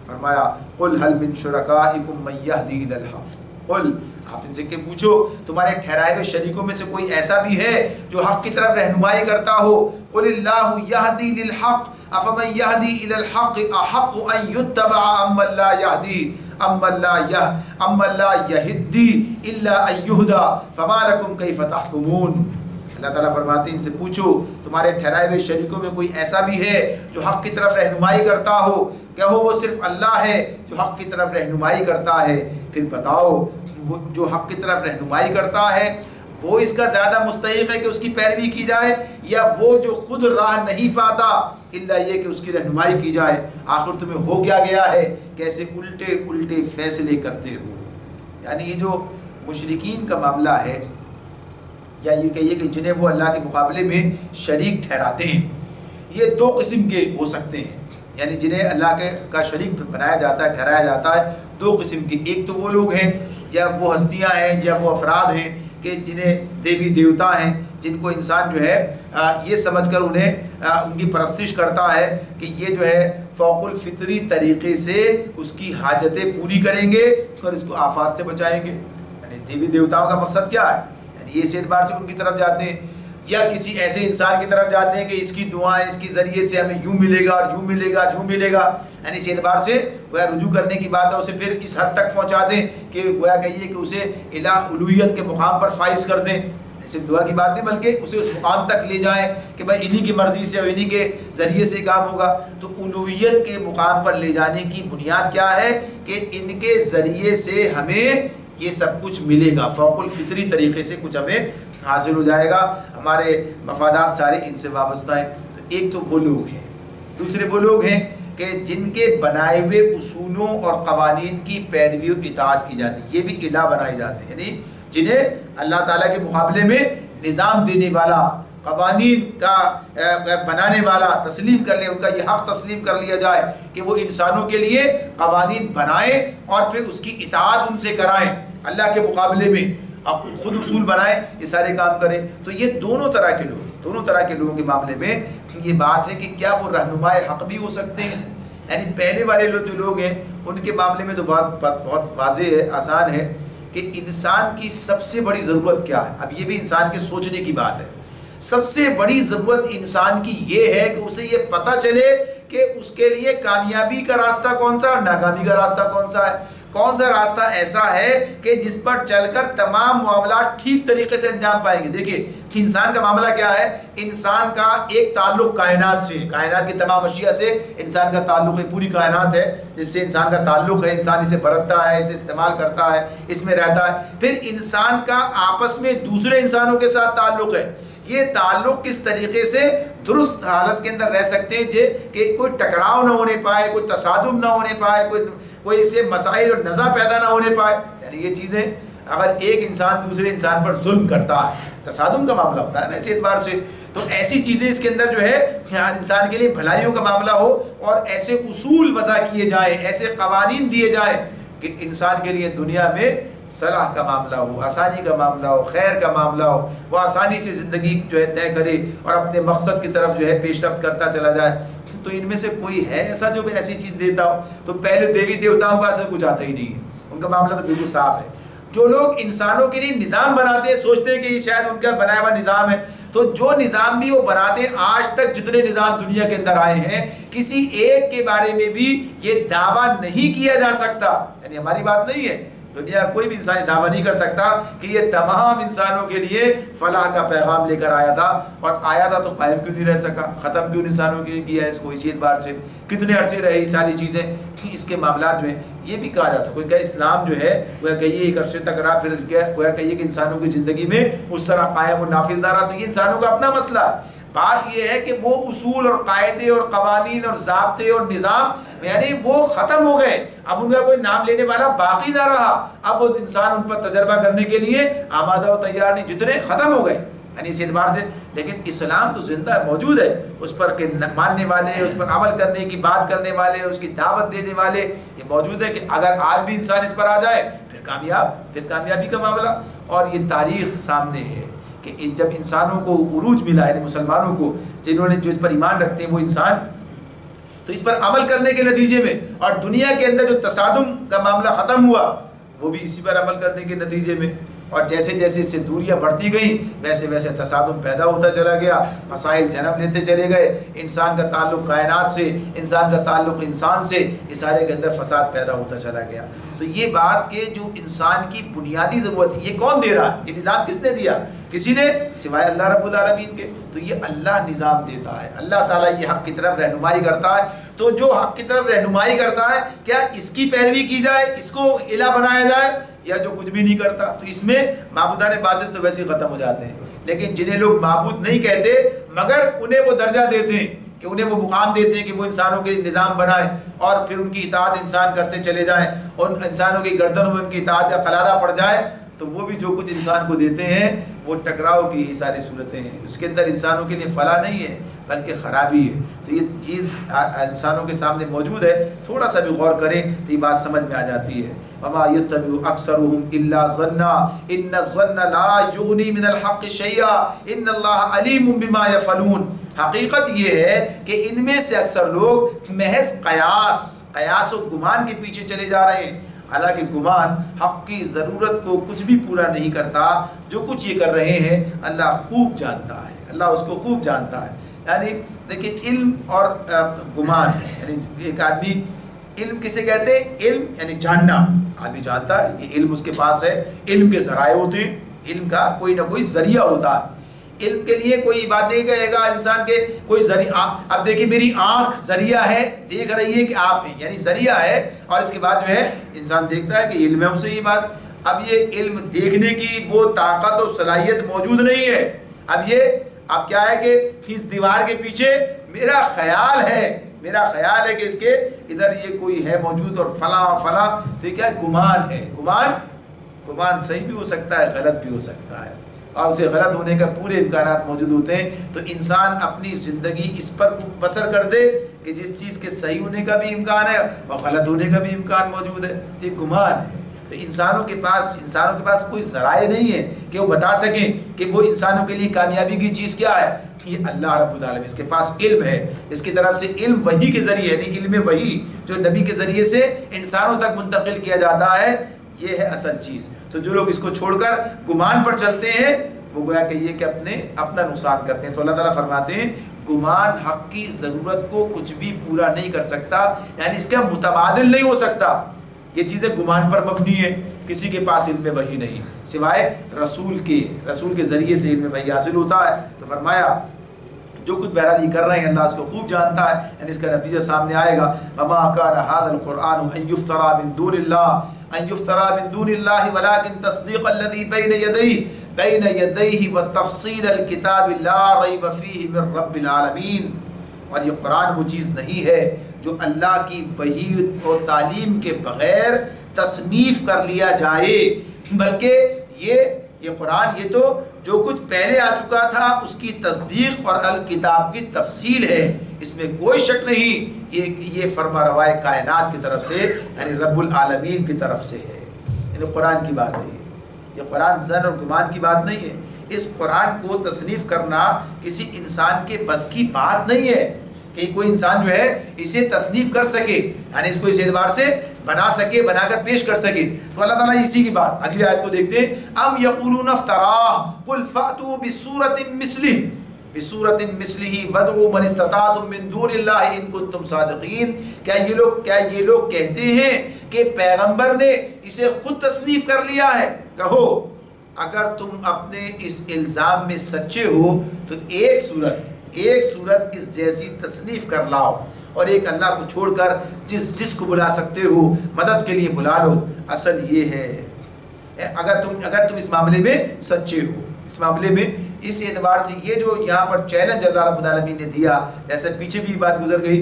فرمایا قل هل من شركائكم من يهدي الى الحق قل آپ ان سے کہ پوچھو تمہارے ٹھہرائے ہوئے شریکوں میں سے کوئی ایسا بھی ہے جو حق کی طرف رہنمائی کرتا ہو؟ قل اللہ يهدي للحق افمن يهدي الى الحق احق ان يتبع اما لا يهدي اما لا يهدي الا ان يهدى فما لكم كيف تحكمون۔ اللہ تعالیٰ فرماتے ہیں ان سے پوچھو تمہارے ٹھہرائے ہوئے شریکوں میں کوئی ایسا بھی ہے جو حق کی طرف رہنمائی کرتا ہو؟ کہو وہ صرف اللہ ہے جو حق کی طرف رہنمائی کرتا ہے۔ پھر بتاؤ وہ جو حق کی طرف رہنمائی کرتا ہے وہ اس کا زیادہ مستحق ہے کہ اس کی پیروی کی جائے، یا وہ جو خود راہ نہیں پاتا الا یہ کہ اس کی رہنمائی کی جائے؟ آخر تمہیں ہو کیا گیا ہے؟ کیسے الٹے الٹے فیصلے کرتے ہو؟ یعنی یہ جو مشرکین کا معاملہ ہے، یا یہ کہیے کہ جنہیں وہ اللہ کے مقابلے میں شریک ٹھہراتے ہیں، یہ دو قسم کے ہو سکتے ہیں۔ یعنی جنہیں اللہ کا شریک بنایا جاتا ہے، ٹھہرایا جاتا ہے، دو قسم کی۔ ایک تو وہ لوگ ہیں یا وہ ہستیاں ہیں یا وہ افراد ہیں کہ جنہیں دیوی دیوتا ہیں، جن کو انسان جو ہے یہ سمجھ کر انہیں ان کی پرستش کرتا ہے کہ یہ جو ہے فوق الفطری طریقے سے اس کی حاجتیں پوری کریں گے اور اس کو آفات سے بچائیں گے۔ یعنی دیوی دیوتاؤں کا مقصد کیا ہے؟ یعنی یہ اس اعتبار سے ان کی طرف جاتے ہیں، یا کسی ایسے انسان کی طرف جاتے ہیں کہ اس کی دعائیں اس کے ذریعے سے ہمیں یوں ملے گا اور یوں ملے گا یوں ملے گا۔ یعنی اس اعتبار سے گویا رجوع کرنے کی بات ہے، اسے پھر اس حد تک پہنچا دیں کہ گویا کہیے کہ اسے الہ الوہیت کے مقام پر فائز کر دیں۔ صرف دعا کی بات نہیں بلکہ اسے اس مقام تک لے جائیں کہ بھائی انہی کی مرضی سے اور انہی کے ذریعے سے کام ہوگا۔ تو الوہیت کے مقام پر لے جانے کی بنیاد کیا ہے کہ ان کے ذریعے سے ہمیں یہ سب کچھ ملے گا، فوق الفطری طریقے سے کچھ ہمیں حاصل ہو جائے گا، ہمارے مفادات سارے ان سے وابستہ ہیں۔ تو ایک تو وہ لوگ ہیں، دوسرے وہ لوگ ہیں کہ جن کے بنائے ہوئے اصولوں اور قوانین کی پیروی و اطاعت کی جاتی ہے، یہ بھی الہ بنائے جاتے ہیں، یعنی جنہیں اللہ تعالیٰ کے مقابلے میں نظام دینے والا، قوانین کا بنانے والا تسلیم کر لے، ان کا یہ حق تسلیم کر لیا جائے کہ وہ انسانوں کے لیے قوانین بنائیں اور پھر اس کی اطاعت ان سے کرائیں اللہ کے مقابلے میں، اب خود اصول بنائیں، یہ سارے کام کریں۔ تو یہ دونوں طرح کے لوگوں کے معاملے میں یہ بات ہے کہ کیا وہ رہنمائے حق بھی ہو سکتے ہیں؟ یعنی پہلے والے جو لوگ ہیں ان کے معاملے میں تو بہت واضح ہے، آسان ہے کہ انسان کی سب سے بڑی ضرورت کیا ہے۔ اب یہ بھی انسان کے سوچنے کی بات ہے۔ سب سے بڑی ضرورت انسان کی یہ ہے کہ اسے یہ پتہ چلے کہ اس کے لیے کامیابی کا راستہ کون سا اور ناکامی کا راستہ کون سا ہے، کون سا راستہ ایسا ہے کہ جس پر چل کر تمام معاملات ٹھیک طریقے سے انجام پائیں گے۔ دیکھیے کہ انسان کا معاملہ کیا ہے، انسان کا ایک تعلق کائنات سے، کائنات کی تمام اشیاء سے انسان کا تعلق ہے، پوری کائنات ہے جس سے انسان کا تعلق ہے، انسان اسے برتتا ہے، اسے استعمال کرتا ہے، اس میں رہتا ہے۔ پھر انسان کا آپس میں دوسرے انسانوں کے ساتھ تعلق ہے، یہ تعلق کس طریقے سے درست حالت کے اندر رہ سکتے ہیں کہ کوئی ٹکراؤ نہ ہونے پائے، کوئی تصادم نہ ہونے پائے، کوئی اسے مسائل اور نزاع پیدا نہ ہونے پائے۔ یعنی یہ چیزیں اگر ایک انسان دوسرے انسان پر ظلم کرتا ہے، تصادم کا معاملہ ہوتا ہے نا اس اعتبار سے، تو ایسی چیزیں اس کے اندر جو ہے انسان کے لیے بھلائیوں کا معاملہ ہو اور ایسے اصول وضع کیے جائیں، ایسے قوانین دیے جائیں کہ انسان کے لیے دنیا میں صلاح کا معاملہ ہو، آسانی کا معاملہ ہو، خیر کا معاملہ ہو، وہ آسانی سے زندگی جو ہے طے کرے اور اپنے مقصد کی طرف جو ہے پیش رفت کرتا چلا جائے. تو ان میں سے کوئی ہے ایسا جو ایسی چیز دیتا ہو؟ تو پہلے دیوی دیوتاؤں کے پاس کچھ آتا ہی نہیں ہے، ان کا معاملہ تو بالکل صاف ہے. جو لوگ انسانوں کے لیے نظام بناتے ہیں سوچتے ہیں کہ یہ شاید ان کا بنایا ہوا نظام ہے، تو جو نظام بھی وہ بناتے ہیں، آج تک جتنے نظام دنیا کے اندر آئے ہیں کسی ایک کے بارے میں بھی یہ دعویٰ نہیں کیا جا سکتا، یعنی ہماری بات نہیں ہے، دنیا کوئی بھی انسان دعویٰ نہیں کر سکتا کہ یہ تمام انسانوں کے لیے فلاح کا پیغام لے کر آیا تھا، اور آیا تھا تو قائم کیوں نہیں رہ سکا، ختم کیوں انسانوں کے لیے کیا ہے اس کو اسی اعتبار سے، کتنے عرصے رہے یہ ساری چیزیں. اس کے معاملات جو ہیں یہ بھی کہا جا سکتا ہے کہ اسلام جو ہے وہ کہیے ایک عرصے تک رہا، پھر وہ کہیے کہ انسانوں کی زندگی میں اس طرح قائم و نافذ نہ رہا، تو یہ انسانوں کا اپنا مسئلہ ہے. بات یہ ہے کہ وہ اصول اور قاعدے اور قوانین اور ضابطے اور نظام یعنی وہ ختم ہو گئے، اب ان کا کوئی نام لینے والا باقی نہ رہا، اب وہ انسان ان پر تجربہ کرنے کے لیے آمادہ و تیار نہیں، جتنے ختم ہو گئے یعنی اس اعتبار سے. لیکن اسلام تو زندہ ہے، موجود ہے، اس پر کہ ماننے والے، اس پر عمل کرنے کی بات کرنے والے، اس کی دعوت دینے والے یہ موجود ہے کہ اگر آج بھی انسان اس پر آ جائے پھر کامیابی کا معاملہ. اور یہ تاریخ سامنے ہے کہ جب انسانوں کو عروج ملا یعنی مسلمانوں کو جنہوں نے جو اس پر ایمان رکھتے ہیں وہ انسان، تو اس پر عمل کرنے کے نتیجے میں اور دنیا کے اندر جو تصادم کا معاملہ ختم ہوا وہ بھی اسی پر عمل کرنے کے نتیجے میں، اور جیسے جیسے اس سے دوریاں بڑھتی گئیں ویسے ویسے تصادم پیدا ہوتا چلا گیا، مسائل جنم لیتے چلے گئے، انسان کا تعلق کائنات سے، انسان کا تعلق انسان سے، اس سارے کے اندر فساد پیدا ہوتا چلا گیا. تو یہ بات کہ جو انسان کی بنیادی ضرورت ہے یہ کون دے رہا ہے، یہ نظام کس نے دیا؟ کسی نے سوائے اللہ رب العالمین کے. تو یہ اللہ نظام دیتا ہے، اللہ تعالیٰ یہ حق کی طرف رہنمائی کرتا ہے. تو جو حق کی طرف رہنمائی کرتا ہے کیا اس کی پیروی کی جائے، اس کو الہ بنایا جائے، یا جو کچھ بھی نہیں کرتا؟ تو اس میں معبودان باطل تو ویسے ہی ختم ہو جاتے ہیں. لیکن جنہیں لوگ معبود نہیں کہتے مگر انہیں وہ درجہ دیتے ہیں کہ انہیں وہ مقام دیتے ہیں کہ وہ انسانوں کے نظام بنائیں اور پھر ان کی اطاعت انسان کرتے چلے جائیں اور انسانوں کی گردنوں میں ان کی اطاعت کا قلادہ پڑ جائے، تو وہ بھی جو کچھ انسان کو دیتے ہیں وہ ٹکراؤ کی ہی ساری صورتیں ہیں، اس کے اندر انسانوں کے لیے فلاح نہیں ہے بلکہ خرابی ہے. تو یہ چیز انسانوں کے سامنے موجود ہے، تھوڑا سا بھی غور کریں تو یہ بات سمجھ میں آ جاتی ہے. وما يتبع اكثرهم الا ظنا ان الظن لا يغني من الحق شيئا ان الله عليم بما يفعلون. حقیقت یہ ہے کہ ان میں سے اکثر لوگ محض قیاس و گمان کے پیچھے چلے جا رہے ہیں، حالانکہ گمان حق کی ضرورت کو کچھ بھی پورا نہیں کرتا. جو کچھ یہ کر رہے ہیں اللہ خوب جانتا ہے، اللہ اس کو خوب جانتا ہے. یعنی دیکھیں علم اور گمان، یعنی ایک آدمی علم کسے کہتے ہیں؟ علم یعنی جاننا، آدمی جانتا ہے یہ علم اس کے پاس ہے. علم کے ذرائع ہوتے ہیں، علم کا کوئی نہ کوئی ذریعہ ہوتا ہے. علم کے لیے کوئی بات نہیں کہے گا انسان کے کوئی ذریعہ. اب دیکھیں میری آنکھ ذریعہ ہے، دیکھ رہی ہے کہ آپ ہیں، یعنی ذریعہ ہے، اور اس کے بعد جو ہے انسان دیکھتا ہے کہ علم ہے اسے یہ بات. اب یہ علم دیکھنے کی وہ طاقت و صلاحیت موجود نہیں ہے. اب کیا ہے کہ اس دیوار کے پیچھے میرا خیال ہے کہ اس کے ادھر یہ کوئی ہے موجود اور فلاں. تو یہ کیا گمان ہے. گمان صحیح بھی ہو سکتا ہے، غلط بھی ہو سکتا ہے، اور اسے غلط ہونے کا پورے امکانات موجود ہوتے ہیں. تو انسان اپنی زندگی اس پر بسر کر دے کہ جس چیز کے صحیح ہونے کا بھی امکان ہے اور غلط ہونے کا بھی امکان موجود ہے. تو یہ گمان ہے. تو انسانوں کے پاس کوئی ذرائع نہیں ہے کہ وہ بتا سکیں کہ وہ انسانوں کے لیے کامیابی کی چیز کیا ہے. یہ اللہ رب العالمین اس کے پاس علم ہے، اس کی طرف سے علم وحی کے ذریعے، یعنی علم وحی جو نبی کے ذریعے سے انسانوں تک منتقل کیا جاتا ہے، یہ ہے اصل چیز. تو جو لوگ اس کو چھوڑ کر گمان پر چلتے ہیں وہ گویا کہ یہ کہ اپنا نقصان کرتے ہیں. تو اللہ تعالیٰ فرماتے ہیں گمان حق کی ضرورت کو کچھ بھی پورا نہیں کر سکتا، یعنی اس کا متبادل نہیں ہو سکتا. یہ چیزیں گمان پر مبنی ہے. کسی کے پاس علم وحی نہیں سوائے رسول کے ذریعے سے علم وحی حاصل ہوتا ہے. تو فرمایا جو کچھ بہرحال یہ کر رہے ہیں اللہ اس کو خوب جانتا ہے، یعنی اس کا نتیجہ سامنے آئے گا. وما كان هذا القرآن ان يفترى من دون الله ولكن تصديق الذي بين يديه وتفصيل الكتاب لا ريب فيه من رب العالمين. اور یہ قرآن وہ چیز نہیں ہے جو اللہ کی وحی اور تعلیم کے بغیر تصنیف کر لیا جائے، بلکہ یہ قرآن یہ تو جو کچھ پہلے آ چکا تھا اس کی تصدیق اور الکتاب کی تفصیل ہے، اس میں کوئی شک نہیں. یہ فرما روائے کائنات کی طرف سے یعنی رب العالمین کی طرف سے ہے. یعنی قرآن کی بات ہے یہ قرآن ظن اور گمان کی بات نہیں ہے. اس قرآن کو تصنیف کرنا کسی انسان کے بس کی بات نہیں ہے کہ کوئی انسان جو ہے اسے تصنیف کر سکے، یعنی اس کو اس اعتبار سے بنا سکے، بنا کر پیش کر سکے. تو اللہ تعالیٰ اسی کی بات اگلی آیت کو دیکھتے ہیں. ام یقولون افتراہ قل فأتوا بسورۃ مثلہ وادعوا من استطعتم من دون اللہ ان کنتم صادقین. کیا یہ لوگ کہتے ہیں کہ پیغمبر نے اسے خود تصنیف کر لیا ہے؟ کہو اگر تم اپنے اس الزام میں سچے ہو تو ایک صورت اس جیسی تصنیف کر لاؤ اور ایک اللہ کو چھوڑ کر جس کو بلا سکتے ہو مدد کے لیے بلا لو. اصل یہ ہے اگر تم اس معاملے میں سچے ہو، اس معاملے میں اس اعتبار سے یہ جو یہاں پر چیلنج اللہ رب العالمین نے دیا، جیسے پیچھے بھی بات گزر گئی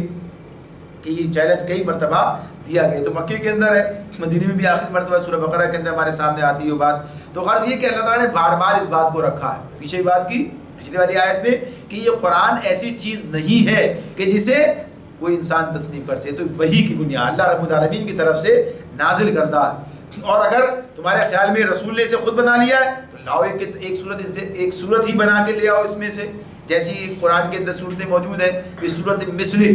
کہ یہ چیلنج کئی مرتبہ دیا گیا. تو مکے کے اندر ہے، مدینے میں بھی آخری مرتبہ سورہ بقرہ کے اندر ہمارے سامنے آتی ہے بات. تو غرض یہ کہ اللہ تعالیٰ نے بار بار اس بات کو رکھا ہے. پیچھے بھی بات کی پچھلی والی آیت میں کہ یہ قرآن ایسی چیز نہیں ہے کہ جسے کوئی انسان تصنیف کر سکے. تو وحی کی بنیاد اللہ رب العالمین کی طرف سے نازل کردہ ہے. اور اگر تمہارے خیال میں رسول نے اسے خود بنا لیا ہے تو لاؤ ایک صورت ہی بنا کے لے آؤ اس میں سے، جیسی قرآن کے اندر صورتیں موجود ہیں بصورت مثلہ.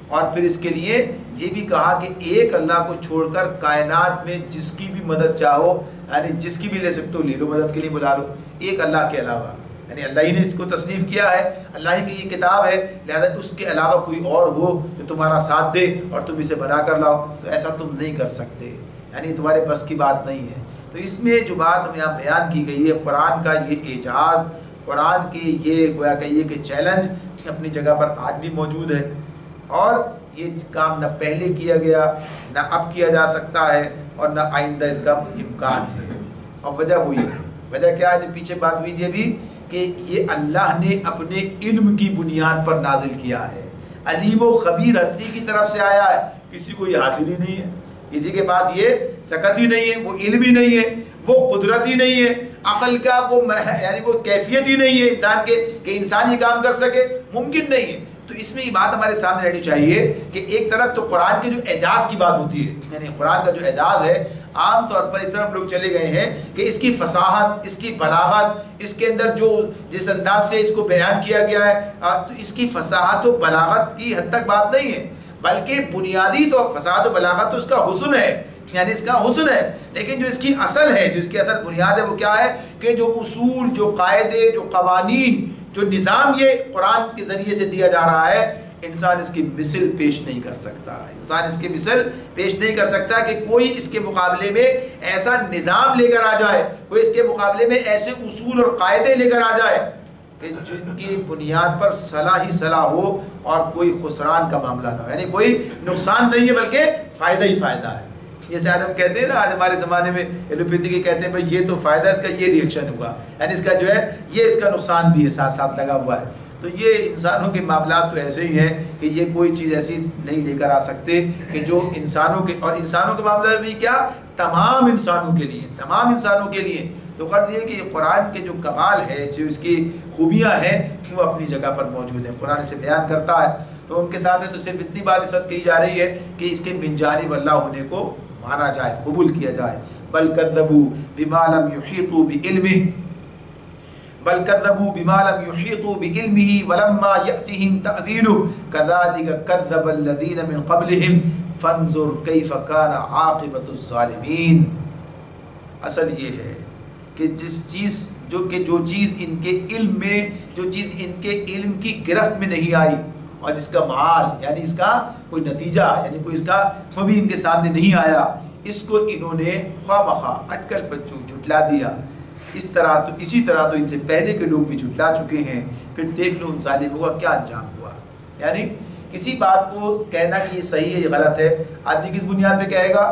اور پھر اس کے لیے یہ بھی کہا کہ ایک اللہ کو چھوڑ کر کائنات میں جس کی بھی مدد چاہو، یعنی جس کی بھی لے سکتے ہو لے لو، مدد کے لیے بلا لو ایک اللہ کے علاوہ. یعنی اللہ ہی نے اس کو تصنیف کیا ہے، اللہ ہی کی یہ کتاب ہے، لہذا اس کے علاوہ کوئی اور ہو جو تمہارا ساتھ دے اور تم اسے بنا کر لاؤ تو ایسا تم نہیں کر سکتے، یعنی تمہارے بس کی بات نہیں ہے. تو اس میں جو بات یہاں بیان کی گئی ہے قرآن کا یہ اعجاز، قرآن کی یہ گویا کہیے کہ چیلنج اپنی جگہ پر آج بھی موجود ہے. اور یہ کام نہ پہلے کیا گیا، نہ اب کیا جا سکتا ہے، اور نہ آئندہ اس کا امکان ہے. اور وجہ وہی ہے، وجہ کیا ہے جو پیچھے بات ہوئی تھی ابھی کہ یہ اللہ نے اپنے علم کی بنیاد پر نازل کیا ہے. علیم و خبیر ہستی کی طرف سے آیا ہے، کسی کو یہ حاصل ہی نہیں ہے، کسی کے پاس یہ سکت ہی نہیں ہے، وہ علم ہی نہیں ہے، وہ قدرت ہی نہیں ہے، عقل کا یعنی وہ کیفیت ہی نہیں ہے انسان کے کہ انسان یہ کام کر سکے، ممکن نہیں ہے. تو اس میں یہ بات ہمارے سامنے رہنی چاہیے کہ ایک طرف تو قرآن کے جو اعجاز کی بات ہوتی ہے، یعنی قرآن کا جو اعجاز ہے عام طور پر اس طرف لوگ چلے گئے ہیں کہ اس کی فصاحت، اس کی بلاغت، اس کے اندر جو جس انداز سے اس کو بیان کیا گیا ہے تو اس کی فصاحت و بلاغت کی حد تک بات نہیں ہے، بلکہ بنیادی تو فصاحت و بلاغت تو اس کا حسن ہے، یعنی اس کا حسن ہے. لیکن جو اس کی اصل ہے، جو اس کی اصل بنیاد ہے وہ کیا ہے کہ جو اصول، جو قاعدے، جو قوانین، جو نظام یہ قرآن کے ذریعے سے دیا جا رہا ہے، انسان اس کی مثل پیش نہیں کر سکتا. انسان اس کی مثل پیش نہیں کر سکتا کہ کوئی اس کے مقابلے میں ایسا نظام لے کر آ جائے، کوئی اس کے مقابلے میں ایسے اصول اور قاعدے لے کر آ جائے کہ جن کی بنیاد پر صلاح ہی صلاح ہو اور کوئی خسران کا معاملہ نہ ہو، یعنی کوئی نقصان نہیں ہے بلکہ فائدہ ہی فائدہ ہے. جیسے آج ہم کہتے ہیں نا، آج ہمارے زمانے میں ایلوپیتھی کے کہتے ہیں بھائی یہ تو فائدہ، اس کا یہ ریئیکشن ہوا، یعنی اس کا جو ہے یہ اس کا نقصان بھی ہے ساتھ ساتھ لگا ہوا ہے. تو یہ انسانوں کے معاملات تو ایسے ہی ہیں کہ یہ کوئی چیز ایسی نہیں لے کر آ سکتے کہ جو انسانوں کے، اور انسانوں کے معاملے میں بھی کیا تمام انسانوں کے لیے. تو غرض یہ کہ یہ قرآن کے جو کمال ہے، جو اس کی خوبیاں ہیں وہ اپنی جگہ پر موجود ہیں، قرآن اسے بیان کرتا ہے. تو ان کے سامنے تو صرف اتنی بات اس وقت کہی جا رہی ہے کہ اس کے من جانب اللہ ہونے کو مانا جائے، قبول کیا جائے. بل کذبوا بما لم يحيطوا بعلمه ولما يأتهم تأويله كذلك كذب الذين من قبلهم فانظر كيف كان عاقبة الظالمين. اصل یہ ہے کہ جو چیز ان کے علم میں، جو چیز ان کے علم کی گرفت میں نہیں آئی اور جس کا معال یعنی اس کا کوئی نتیجہ، یعنی کوئی اس کا بھی ان کے سامنے نہیں آیا، اس کو انہوں نے خواہ مخواہ اٹکل پچو جھٹلا دیا. اسی طرح تو ان سے پہلے کے لوگ بھی جھٹلا چکے ہیں. پھر دیکھ لو ان ظالموں کا کیا انجام ہوا. یعنی کسی بات کو کہنا کہ یہ صحیح ہے یہ غلط ہے، آدمی کس بنیاد پہ کہے گا؟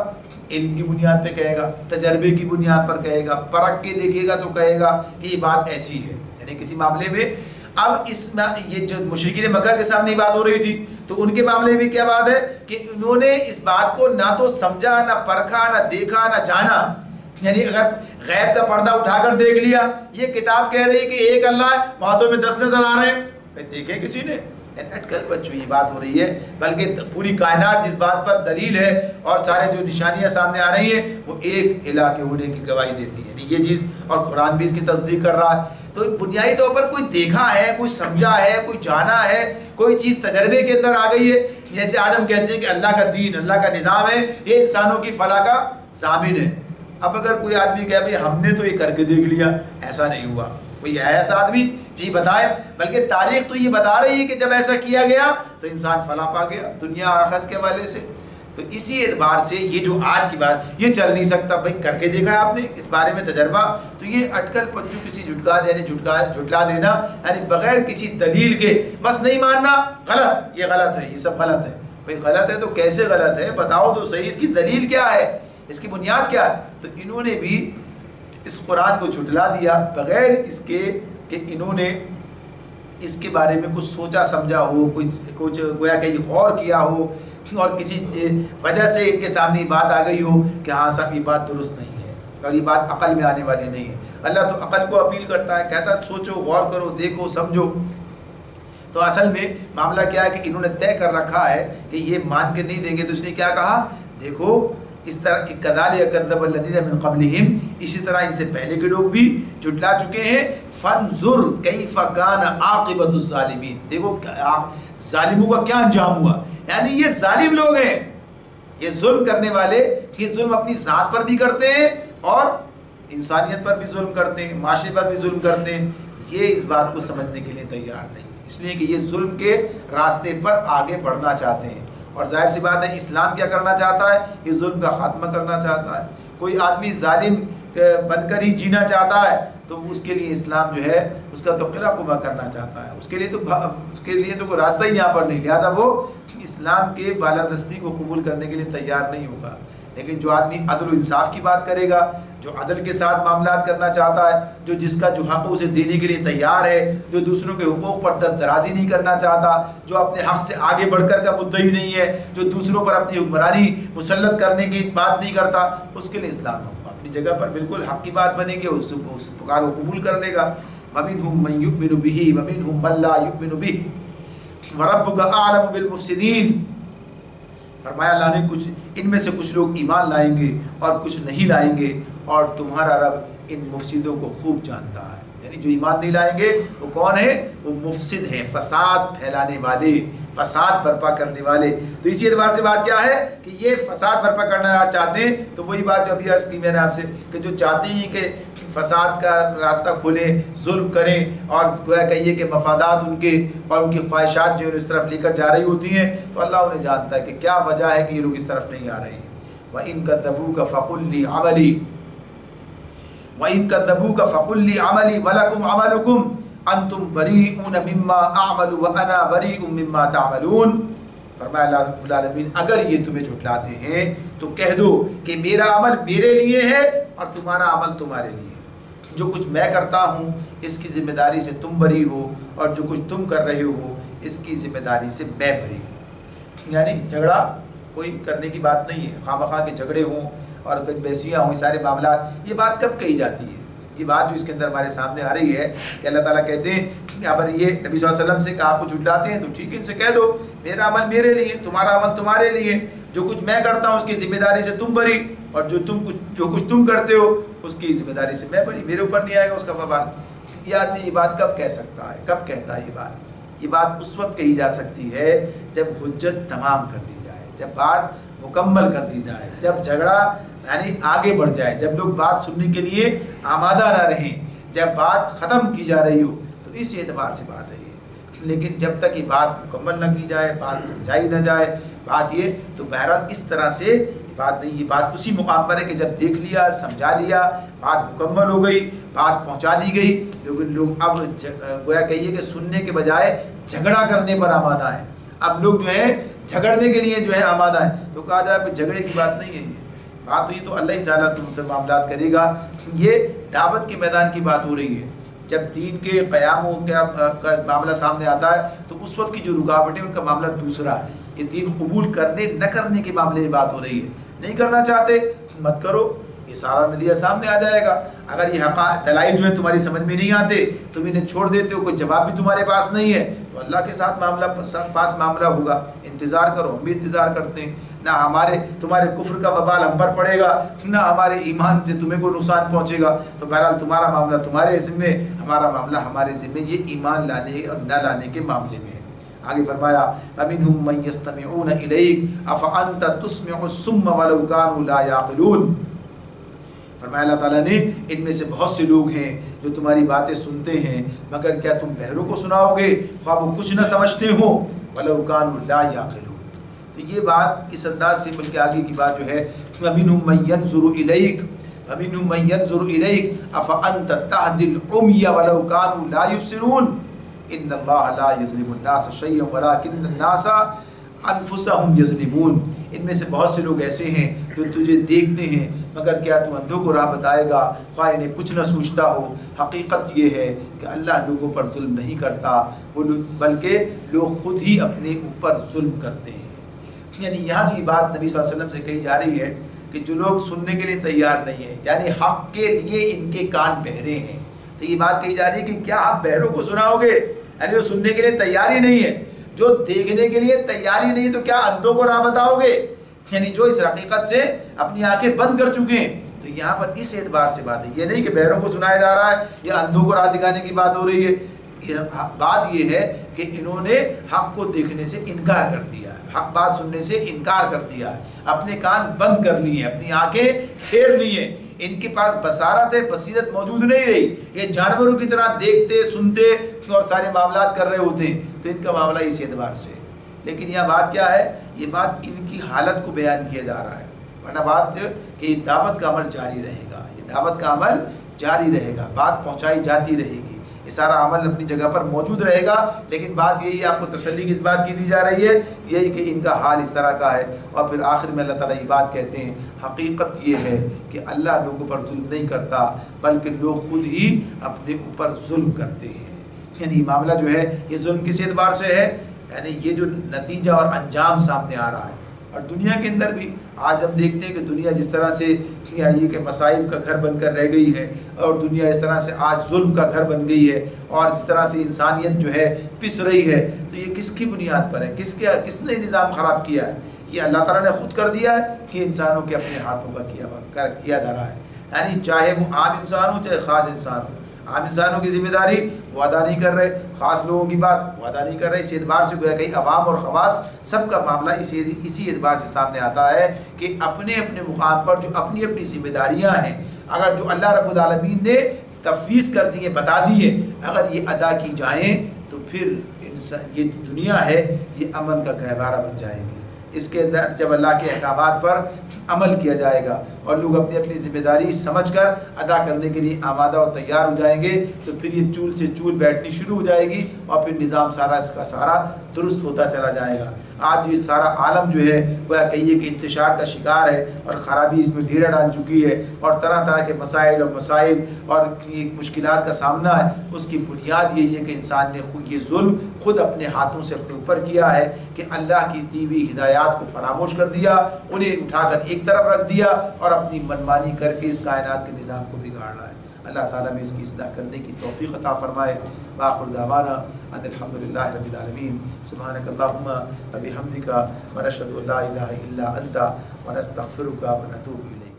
علم کی بنیاد پہ کہے گا، تجربے کی بنیاد پر کہے گا، پرکھ کے دیکھے گا تو کہے گا کہ یہ بات ایسی ہے. یعنی کسی معاملے میں اب یہ جو مشرکین مکہ کے سامنے بات ہو رہی تھی تو ان کے معاملے میں کیا بات ہے کہ انہوں نے اس بات کو نہ تو سمجھا، نہ پرکھا، نہ دیکھا، نہ جانا. یعنی اگر غیب کا پردہ اٹھا کر دیکھ لیا، یہ کتاب کہہ رہی ہے کہ ایک اللہ ہے، وہاں تو میں 10 نظر آ رہے ہیں، دیکھے کسی نے؟ اٹکل بچوں یہ بات ہو رہی ہے، بلکہ پوری کائنات جس بات پر دلیل ہے اور سارے جو نشانیاں سامنے آ رہی ہیں وہ ایک الہ کے ہونے کی گواہی دیتی ہے، یعنی یہ چیز، اور قرآن بھی اس کی تصدیق کر رہا ہے۔ تو بنیادی طور پر کوئی دیکھا ہے، کوئی سمجھا ہے، کوئی جانا ہے، کوئی چیز تجربے کے اندر آ گئی ہے، جیسے آج ہم کہتے ہیں کہ اللہ کا دین، اللہ کا نظام ہے، یہ انسانوں کی فلاح کا ضامن ہے۔ اب اگر کوئی آدمی کہے بھائی ہم نے تو یہ کر کے دیکھ لیا، ایسا نہیں ہوا، کوئی ہے ایسا آدمی جی بتائے؟ بلکہ تاریخ تو یہ بتا رہی ہے کہ جب ایسا کیا گیا تو انسان فلاح پا گیا دنیا آخرت کے حوالے سے۔ تو اسی اعتبار سے یہ جو آج کی بات، یہ چل نہیں سکتا، بھائی کر کے دیکھا ہے آپ نے اس بارے میں تجربہ، تو یہ اٹکل پچو کسی جھٹلا دینا، یعنی بغیر کسی دلیل کے بس نہیں ماننا، غلط، یہ غلط ہے، یہ سب غلط ہے۔ بھائی غلط ہے تو کیسے غلط ہے؟ بتاؤ تو صحیح، اس کی دلیل کیا ہے، اس کی بنیاد کیا ہے؟ تو انہوں نے بھی اس قرآن کو جھٹلا دیا بغیر اس کے کہ انہوں نے اس کے بارے میں کچھ سوچا سمجھا ہو، کچھ گویا کہ غور کیا ہو، اور کسی وجہ سے ان کے سامنے یہ بات آ گئی ہو کہ ہاں صاحب یہ بات درست نہیں ہے اور یہ بات عقل میں آنے والی نہیں ہے۔ اللہ تو عقل کو اپیل کرتا ہے، کہتا ہے سوچو، غور کرو، دیکھو، سمجھو۔ تو اصل میں معاملہ کیا ہے کہ انہوں نے طے کر رکھا ہے کہ یہ مان کے نہیں دیں گے، تو اس نے کیا کہا، دیکھو اس طرح کذالک کذب الذین من قبلہم، اسی طرح ان سے پہلے کے لوگ بھی جھٹلا چکے ہیں، فانظر کیف کان عاقبۃ الظالمین، دیکھو ظالموں کا کیا انجام ہوا۔ یعنی یہ ظالم لوگ ہیں، یہ ظلم کرنے والے، یہ ظلم اپنی ذات پر بھی کرتے ہیں اور انسانیت پر بھی ظلم کرتے ہیں، معاشرے پر بھی ظلم کرتے ہیں، یہ اس بات کو سمجھنے کے لیے تیار نہیں، اس لیے کہ یہ ظلم کے راستے پر آگے بڑھنا چاہتے ہیں، اور ظاہر سی بات ہے اسلام کیا کرنا چاہتا ہے، یہ ظلم کا خاتمہ کرنا چاہتا ہے۔ کوئی آدمی ظالم بن کر ہی جینا چاہتا ہے تو اس کے لیے اسلام جو ہے اس کا تو قلعہ قبا کرنا چاہتا ہے، اس کے لیے تو کوئی راستہ ہی یہاں پر نہیں، لہٰذا وہ اسلام کے بالادستی کو قبول کرنے کے لیے تیار نہیں ہوگا۔ لیکن جو آدمی عدل و انصاف کی بات کرے گا، جو عدل کے ساتھ معاملات کرنا چاہتا ہے، جو جس کا جو حق اسے دینے کے لیے تیار ہے، جو دوسروں کے حقوق پر دست درازی نہیں کرنا چاہتا، جو اپنے حق سے آگے بڑھ کر کا مدعی نہیں ہے، جو دوسروں پر اپنی حکمرانی مسلط کرنے کی بات نہیں کرتا، اس کے لیے اسلام اپنی جگہ پر بالکل حق کی بات بنے گی، اس پکار کو قبول کر لے گا۔ وَمِنْهُمْ مَنْ يُؤْمِنُ بِهِ وَمِنْهُمْ مَنْ لَا يُؤْمِنُ بِهِ وَرَبُّكَ أَعْلَمُ بِالْمُفْسِدِينَ۔ فرمایا اللہ نے کچھ ان میں سے کچھ لوگ ایمان لائیں گے اور کچھ نہیں لائیں گے، اور تمہارا رب ان مفسدوں کو خوب جانتا ہے۔ یعنی جو ایمان نہیں لائیں گے وہ کون ہے؟ وہ مفسد ہیں، فساد پھیلانے والے، فساد برپا کرنے والے۔ تو اسی اعتبار سے بات کیا ہے کہ یہ فساد برپا کرنا چاہتے ہیں، تو وہی بات جو ابھی عرض کی میں نے آپ سے کہ جو چاہتے ہیں کہ فساد کا راستہ کھولیں، ظلم کریں، اور گویا کہیے کہ مفادات ان کے اور ان کی خواہشات جو اس طرف لے کر جا رہی ہوتی ہیں، تو اللہ انہیں جانتا ہے کہ کیا وجہ ہے کہ یہ لوگ اس طرف نہیں آ رہے ہیں۔ وَإِن كَذَّبُوكَ فَقُل لِّي عَمَلِي وَإِن كَذَّبُوكَ فَقُل لِّي عَمَلِي وَلَكُمْ عَمَلُكُمْ أَنْتُمْ بَرِيئُونَ مِمَّا أَعْمَلُ وَأَنَا بَرِيءٌ مِمَّا تَعْمَلُونَ۔ فرمایا اللہ رب العالمین اگر یہ تمہیں جھٹلاتے ہیں تو کہہ دو کہ میرا عمل میرے لیے ہے اور تمہارا عمل تمہارے لیے ہے، جو کچھ میں کرتا ہوں اس کی ذمہ داری سے تم بری ہو، اور جو کچھ تم کر رہے ہو اس کی ذمہ داری سے میں بری ہوں۔ یعنی جھگڑا کوئی کرنے کی بات نہیں ہے، خواہ مخواہ کے جھگڑے ہوں اور کوئی بیسیاں ہوں، سارے معاملات، یہ بات کب کہی جاتی ہے؟ یہ بات جو اس کے اندر ہمارے سامنے آ رہی ہے کہ اللہ تعالیٰ کہتے ہیں کہ اگر یہ نبی صلی اللہ علیہ وسلم سے کہ آپ کو جھٹلاتے ہیں تو ٹھیک ہے، ان سے کہہ دو میرا عمل میرے لیے، تمہارا عمل تمہارے لیے، جو کچھ میں کرتا ہوں اس کی ذمہ داری سے تم بری، اور جو کچھ تم کرتے ہو اس کی ذمہ داری سے میں بری، میرے اوپر نہیں آئے گا اس کا وبال۔ یہ آدمی یہ بات کب کہہ سکتا ہے، کب کہتا ہے یہ بات اس وقت کہی جا سکتی ہے جب حجت تمام کر دی جائے، جب بات مکمل کر دی جائے، جب جھگڑا یعنی آگے بڑھ جائے، جب لوگ بات سننے کے لیے آمادہ نہ رہیں، جب بات ختم کی جا رہی ہو، تو اس اعتبار سے بات ہے یہ۔ لیکن جب تک یہ بات مکمل نہ کی جائے، بات سمجھائی نہ جائے، بات یہ تو بہرحال اس طرح سے بات نہیں، یہ بات اسی مقام پر ہے کہ جب دیکھ لیا، سمجھا لیا، بات مکمل ہو گئی، بات پہنچا دی گئی، لیکن لوگ اب گویا کہیے کہ سننے کے بجائے جھگڑا کرنے پر آمادہ ہیں۔ اب لوگ جو ہے جھگڑنے کے لیے جو ہے آمادہ ہیں، تو کہا جائے کہ جھگڑے کی بات نہیں ہے، یہ بات ہوئی تو اللہ ہی تعالیٰ تم سے معاملات کرے گا۔ یہ دعوت کے میدان کی بات ہو رہی ہے، جب دین کے قیام کا معاملہ سامنے آتا ہے تو اس وقت کی جو رکاوٹیں ان کا معاملہ دوسرا ہے، یہ دین قبول کرنے نہ کرنے کے معاملے میں بات ہو رہی ہے۔ نہیں کرنا چاہتے مت کرو، یہ سارا نتیجہ سامنے آ جائے گا۔ اگر یہ دلائل جو ہے تمہاری سمجھ میں نہیں آتے، تم انہیں چھوڑ دیتے ہو، کوئی جواب بھی تمہارے پاس نہیں ہے، تو تو اللہ کے ساتھ پاس معاملہ ہوگا، انتظار کرو، ہم بھی انتظار کرتے ہیں۔ نہ تمہارے کفر کا وبال ہم پر پڑے گا، نہ ہمارے ایمان سے تمہیں کوئی نقصان پہنچے گا، تو بہرحال تمہارا معاملہ تمہارے ذمے، ہمارا معاملہ ہمارے ذمے، یہ ایمان لانے اور نہ لانے کے معاملے میں ہے۔ آگے فرمایا وَمِنْهُمْ مَنْ يَسْتَمِعُونَ إِلَيْكَ أَفَأَنْتَ تُسْمِعُ الصُّمَّ وَلَوْ كَانُوا لَا يَعْقِلُونَ۔ فرمایا اللہ تعالیٰ نے ان میں سے بہت سے لوگ ہیں جو تمہاری باتیں سنتے ہیں، مگر کیا تم بہروں کو سناؤ گے خواہ وہ کچھ نہ سمجھتے ہو، وَلَوْ كَانُوا لَا يَعْقِلُونَ۔ تو یہ بات کس انداز سے، بلکہ آگے کی بات جو ہے وَمِنْهُمْ مَنْ يَنْظُرُ إِلَيْكَ وَمِنْهُمْ مَنْ يَنْظُرُ إِلَيْكَ أَفَأَنْتَ تَهْدِي الْعُمْيَ وَلَوْ كَانُوا لَا يُبْصِرُونَ إِنَّ اللَّهَ لَا يَظْلِمُ النَّاسَ شَيْئًا وَلَكِنَّ النَّاسَ أَنفُسَهُمْ يَظْلِمُونَ۔ ان میں سے بہت سے لوگ ایسے ہیں جو تجھے دیکھتے ہیں، مگر کیا تو اندھوں کو راہ بتائے گا خواہ انہیں کچھ نہ سوچتا ہو۔ حقیقت یہ ہے کہ اللہ لوگوں پر ظلم نہیں کرتا، بلکہ لوگ خود ہی اپنے اوپر ظلم کرتے ہیں۔ یعنی یہاں جو بات نبی صلی اللہ علیہ وسلم سے کہی جا رہی ہے کہ جو لوگ سننے کے لیے تیار نہیں ہیں، یعنی حق کے لیے ان کے کان بہرے ہیں، تو یہ بات کہی جا رہی ہے کہ کیا آپ بہروں کو سناؤ گے؟ یعنی وہ سننے کے لیے تیار ہی نہیں ہے، جو دیکھنے کے لیے تیار ہی نہیں، تو کیا اندھوں کو راہ بتاؤ گے؟ یعنی جو اس حقیقت سے اپنی آنکھیں بند کر چکے ہیں۔ تو یہاں پر اس اعتبار سے بات ہے، یہ نہیں کہ بہروں کو سنایا جا رہا ہے یا اندھوں کو راہ دکھانے کی بات ہو رہی ہے۔ بات یہ ہے کہ انہوں نے حق کو دیکھنے سے انکار کر دیا ہے، حق بات سننے سے انکار کر دیا ہے، اپنے کان بند کر لیے ہیں، اپنی آنکھیں پھیر لی ہیں، ان کے پاس بصارت ہے، بصیرت موجود نہیں رہی، یہ جانوروں کی طرح دیکھتے سنتے اور سارے معاملات کر رہے ہوتے ہیں، تو ان کا معاملہ اسی اعتبار سے ہے۔ لیکن یہ بات کیا ہے؟ یہ بات ان کی حالت کو بیان کیا جا رہا ہے، ورنہ بات کہ یہ دعوت کا عمل جاری رہے گا، یہ دعوت کا عمل جاری رہے گا، بات پہنچائی جاتی رہے گی، یہ سارا عمل اپنی جگہ پر موجود رہے گا، لیکن بات یہی ہے، آپ کو تسلی کس بات کی دی جا رہی ہے؟ یہی کہ ان کا حال اس طرح کا ہے۔ اور پھر آخر میں اللہ تعالیٰ یہ بات کہتے ہیں، حقیقت یہ ہے کہ اللہ لوگوں پر ظلم نہیں کرتا، بلکہ لوگ خود ہی اپنے اوپر ظلم کرتے ہیں۔ یعنی معاملہ جو ہے یہ ظلم کس اعتبار سے ہے؟ یعنی یہ جو نتیجہ اور انجام سامنے آ رہا ہے، اور دنیا کے اندر بھی آج ہم دیکھتے ہیں کہ دنیا جس طرح سے یہ کہ مصائب کا گھر بن کر رہ گئی ہے، اور دنیا اس طرح سے آج ظلم کا گھر بن گئی ہے، اور جس طرح سے انسانیت جو ہے پس رہی ہے، تو یہ کس کی بنیاد پر ہے؟ کس نے نظام خراب کیا ہے؟ یہ اللہ تعالیٰ نے خود کر دیا ہے کہ انسانوں کے اپنے ہاتھوں کا کیا جا رہا ہے۔ یعنی چاہے وہ عام انسان ہو چاہے خاص انسان ہو، عام انسانوں کی ذمہ داری وہ ادا نہیں کر رہے، خاص لوگوں کی بات وہ ادا نہیں کر رہے۔ اس اعتبار سے گویا کہ عوام اور خواص سب کا معاملہ اسی اعتبار سے سامنے آتا ہے کہ اپنے اپنے مقام پر جو اپنی اپنی ذمہ داریاں ہیں، اگر جو اللہ رب العالمین نے تفویض کر دی ہیں، بتا دی ہیں، اگر یہ ادا کی جائیں تو پھر یہ دنیا ہے یہ امن کا گہوارہ بن جائے گی۔ اس کے اندر جب اللہ کے احکامات پر عمل کیا جائے گا اور لوگ اپنی اپنی ذمہ داری سمجھ کر ادا کرنے کے لیے آمادہ اور تیار ہو جائیں گے، تو پھر یہ چول سے چول بیٹھنی شروع ہو جائے گی، اور پھر نظام سارا اس کا سارا درست ہوتا چلا جائے گا۔ آج یہ سارا عالم جو ہے وہ کہیے کہ انتشار کا شکار ہے، اور خرابی اس میں ڈیرا ڈال چکی ہے، اور طرح طرح کے مسائل اور مصائب اور مشکلات کا سامنا ہے۔ اس کی بنیاد یہی ہے کہ انسان نے یہ ظلم خود اپنے ہاتھوں سے اپنے اوپر کیا ہے کہ اللہ کی دی ہوئی ہدایات کو فراموش کر دیا، انہیں اٹھا کر ایک طرف رکھ دیا، اور اپنی منمانی کر کے اس کائنات کے نظام کو بگاڑ رہا ہے۔ اللہ تعالیٰ میں اس کی اصلاح کرنے کی توفیق عطا فرمائے۔ وآخر دعوانا ان الحمدللہ رب العالمین۔ سبحانک اللہم وبحمدک ونشہد ان لا الہ الا انت ونستغفرک ونتوب الیک۔